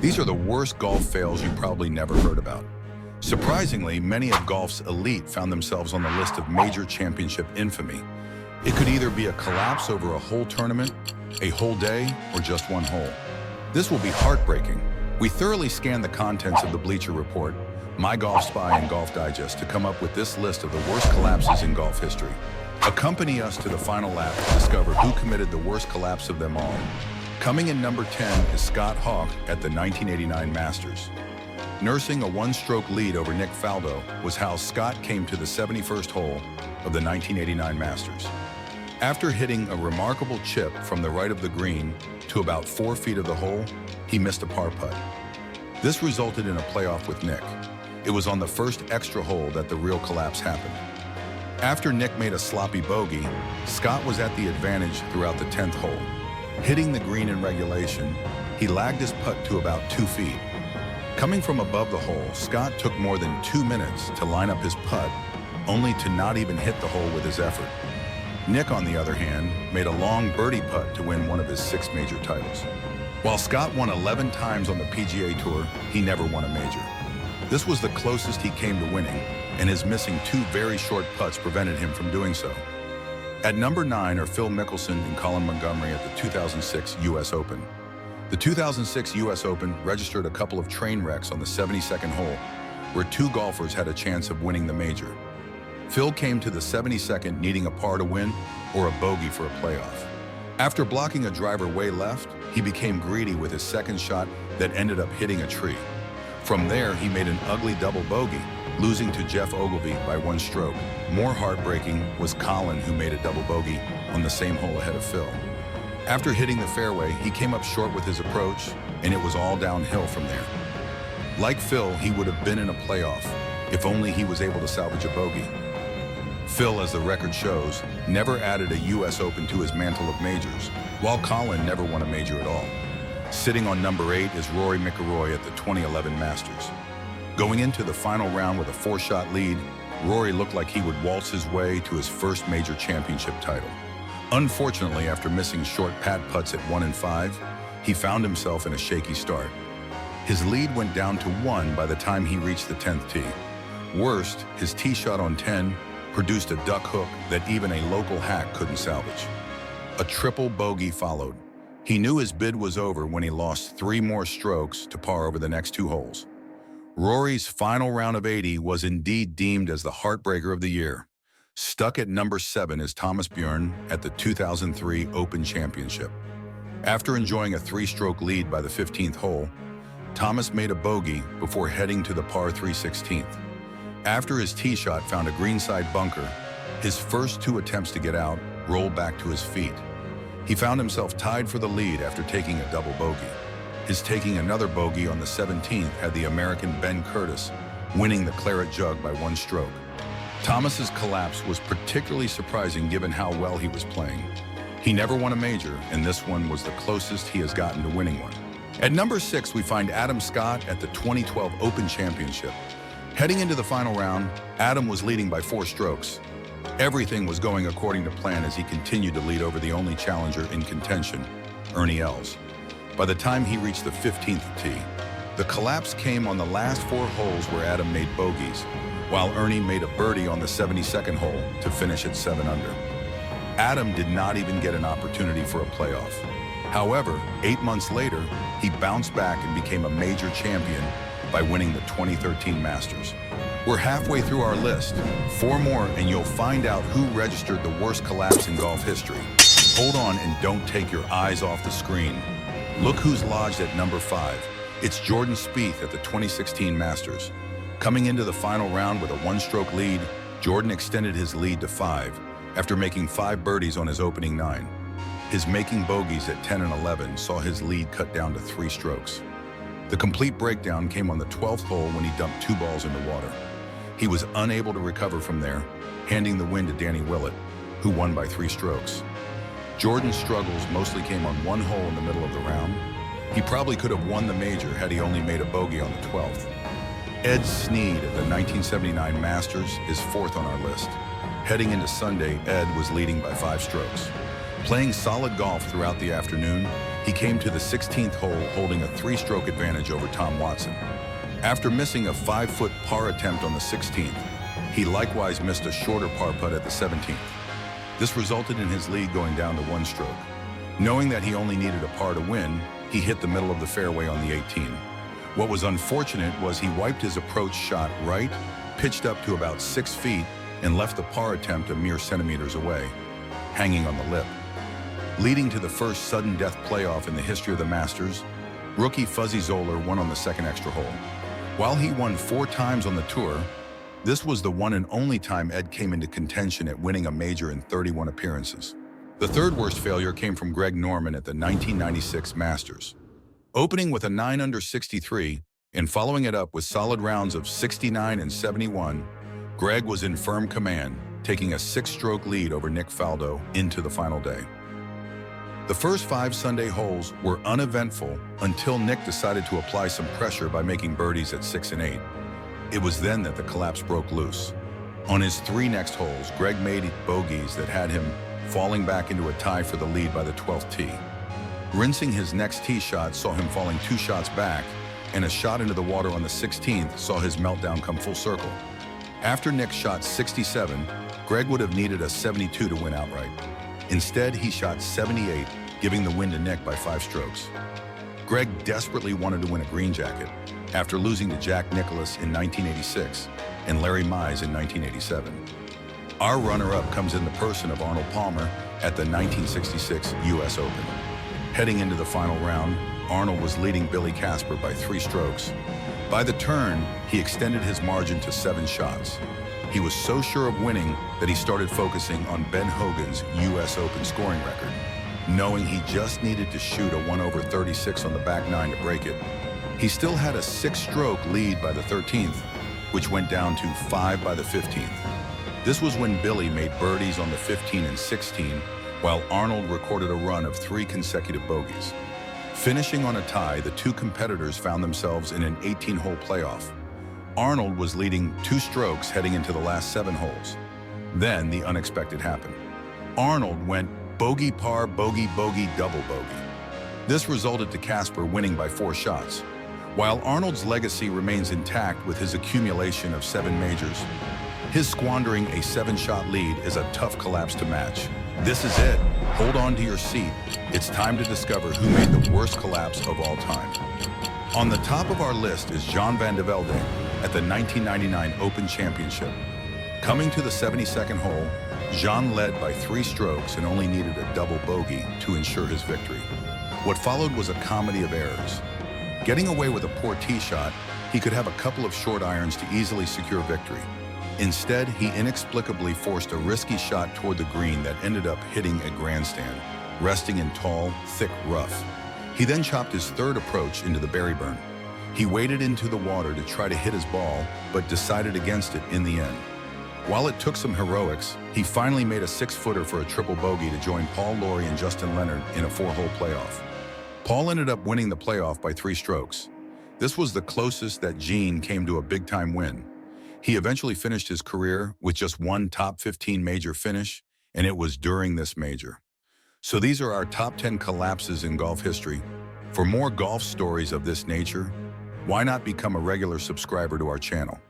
These are the worst golf fails you probably never heard about. Surprisingly, many of golf's elite found themselves on the list of major championship infamy. It could either be a collapse over a whole tournament, a whole day, or just one hole. This will be heartbreaking. We thoroughly scanned the contents of the Bleacher Report, My Golf Spy, and Golf Digest to come up with this list of the worst collapses in golf history. Accompany us to the final lap to discover who committed the worst collapse of them all. Coming in number 10 is Scott Hawk at the 1989 Masters. Nursing a one-stroke lead over Nick Faldo was how Scott came to the 71st hole of the 1989 Masters. After hitting a remarkable chip from the right of the green to about 4 feet of the hole, he missed a par putt. This resulted in a playoff with Nick. It was on the first extra hole that the real collapse happened. After Nick made a sloppy bogey, Scott was at the advantage throughout the 10th hole. Hitting the green in regulation, he lagged his putt to about 2 feet. Coming from above the hole, Scott took more than 2 minutes to line up his putt, only to not even hit the hole with his effort. Nick, on the other hand, made a long birdie putt to win one of his 6 major titles. While Scott won 11 times on the PGA Tour, he never won a major. This was the closest he came to winning, and his missing 2 very short putts prevented him from doing so. At number 9 are Phil Mickelson and Colin Montgomery at the 2006 U.S. Open. The 2006 U.S. Open registered a couple of train wrecks on the 72nd hole, where 2 golfers had a chance of winning the major. Phil came to the 72nd needing a par to win or a bogey for a playoff. After blocking a driver way left, he became greedy with his second shot that ended up hitting a tree. From there, he made an ugly double bogey, losing to Jeff Ogilvy by 1 stroke. More heartbreaking was Colin, who made a double bogey on the same hole ahead of Phil. After hitting the fairway, he came up short with his approach, and it was all downhill from there. Like Phil, he would have been in a playoff if only he was able to salvage a bogey. Phil, as the record shows, never added a U.S. Open to his mantle of majors, while Colin never won a major at all. Sitting on number 8 is Rory McIlroy at the 2011 Masters. Going into the final round with a 4-shot lead, Rory looked like he would waltz his way to his first major championship title. Unfortunately, after missing short pad putts at 1 and 5, he found himself in a shaky start. His lead went down to 1 by the time he reached the 10th tee. Worst, his tee shot on 10 produced a duck hook that even a local hack couldn't salvage. A triple bogey followed. He knew his bid was over when he lost 3 more strokes to par over the next 2 holes. Rory's final round of 80 was indeed deemed as the heartbreaker of the year. Stuck at number 7 is Thomas Bjorn at the 2003 Open Championship. After enjoying a 3-stroke lead by the 15th hole, Thomas made a bogey before heading to the par 3 16th. After his tee shot found a greenside bunker, his first 2 attempts to get out rolled back to his feet. He found himself tied for the lead after taking a double bogey. His taking another bogey on the 17th had the American Ben Curtis winning the Claret Jug by 1 stroke. Thomas's collapse was particularly surprising given how well he was playing. He never won a major, and this one was the closest he has gotten to winning one. At number 6, we find Adam Scott at the 2012 Open Championship. Heading into the final round, Adam was leading by 4 strokes. Everything was going according to plan as he continued to lead over the only challenger in contention, Ernie Els. By the time he reached the 15th tee, the collapse came on the last 4 holes where Adam made bogeys, while Ernie made a birdie on the 72nd hole to finish at 7 under. Adam did not even get an opportunity for a playoff. However, 8 months later, he bounced back and became a major champion by winning the 2013 Masters. We're halfway through our list. 4 more and you'll find out who registered the worst collapse in golf history. Hold on and don't take your eyes off the screen. Look who's lodged at number 5. It's Jordan Spieth at the 2016 Masters. Coming into the final round with a 1-stroke lead, Jordan extended his lead to 5 after making 5 birdies on his opening 9. His making bogeys at 10 and 11 saw his lead cut down to 3 strokes. The complete breakdown came on the 12th hole when he dumped 2 balls in the water. He was unable to recover from there, handing the win to Danny Willett, who won by 3 strokes. Jordan's struggles mostly came on 1 hole in the middle of the round. He probably could have won the major had he only made a bogey on the 12th. Ed Snead at the 1979 Masters is 4th on our list. Heading into Sunday, Ed was leading by 5 strokes. Playing solid golf throughout the afternoon, He came to the 16th hole holding a 3-stroke advantage over Tom Watson. After missing a 5-foot par attempt on the 16th, he likewise missed a shorter par putt at the 17th. This resulted in his lead going down to 1 stroke. Knowing that he only needed a par to win, he hit the middle of the fairway on the 18. What was unfortunate was he wiped his approach shot right, pitched up to about 6 feet, and left the par attempt a mere centimeters away, hanging on the lip. Leading to the first sudden death playoff in the history of the Masters, rookie Fuzzy Zoeller won on the second extra hole. While he won 4 times on the tour, this was the one and only time Ed came into contention at winning a major in 31 appearances. The third worst failure came from Greg Norman at the 1996 Masters. Opening with a 9 under 63 and following it up with solid rounds of 69 and 71, Greg was in firm command, taking a 6-stroke lead over Nick Faldo into the final day. The first 5 Sunday holes were uneventful until Nick decided to apply some pressure by making birdies at 6 and 8. It was then that the collapse broke loose. On his 3 next holes, Greg made bogeys that had him falling back into a tie for the lead by the 12th tee. Rinsing his next tee shot saw him falling 2 shots back, and a shot into the water on the 16th saw his meltdown come full circle. After Nick shot 67, Greg would have needed a 72 to win outright. Instead, he shot 78, giving the win to Nick by 5 strokes. Greg desperately wanted to win a green jacket after losing to Jack Nicklaus in 1986 and Larry Mize in 1987. Our runner-up comes in the person of Arnold Palmer at the 1966 U.S. Open. Heading into the final round, Arnold was leading Billy Casper by 3 strokes. By the turn, he extended his margin to 7 shots. He was so sure of winning that he started focusing on Ben Hogan's U.S. Open scoring record, knowing he just needed to shoot a 1 over 36 on the back 9 to break it. He still had a 6-stroke lead by the 13th, which went down to 5 by the 15th. This was when Billy made birdies on the 15 and 16, while Arnold recorded a run of 3 consecutive bogeys. Finishing on a tie, the 2 competitors found themselves in an 18-hole playoff. Arnold was leading 2 strokes heading into the last 7 holes. Then the unexpected happened. Arnold went bogey, par, bogey, bogey, double bogey. This resulted to Casper winning by 4 shots. While Arnold's legacy remains intact with his accumulation of 7 majors, his squandering a 7-shot lead is a tough collapse to match. This is it. Hold on to your seat. It's time to discover who made the worst collapse of all time. On the top of our list is Jean Van de Velde at the 1999 Open Championship. Coming to the 72nd hole, Jean led by 3 strokes and only needed a double bogey to ensure his victory. What followed was a comedy of errors. Getting away with a poor tee shot, he could have a couple of short irons to easily secure victory. Instead, he inexplicably forced a risky shot toward the green that ended up hitting a grandstand, resting in tall, thick rough. He then chopped his 3rd approach into the Berryburn. He waded into the water to try to hit his ball, but decided against it in the end. While it took some heroics, he finally made a 6-footer for a triple bogey to join Paul Lawrie and Justin Leonard in a 4-hole playoff. Paul ended up winning the playoff by 3 strokes. This was the closest that Gene came to a big-time win. He eventually finished his career with just 1 top 15 major finish, and it was during this major. So these are our top 10 collapses in golf history. For more golf stories of this nature, why not become a regular subscriber to our channel?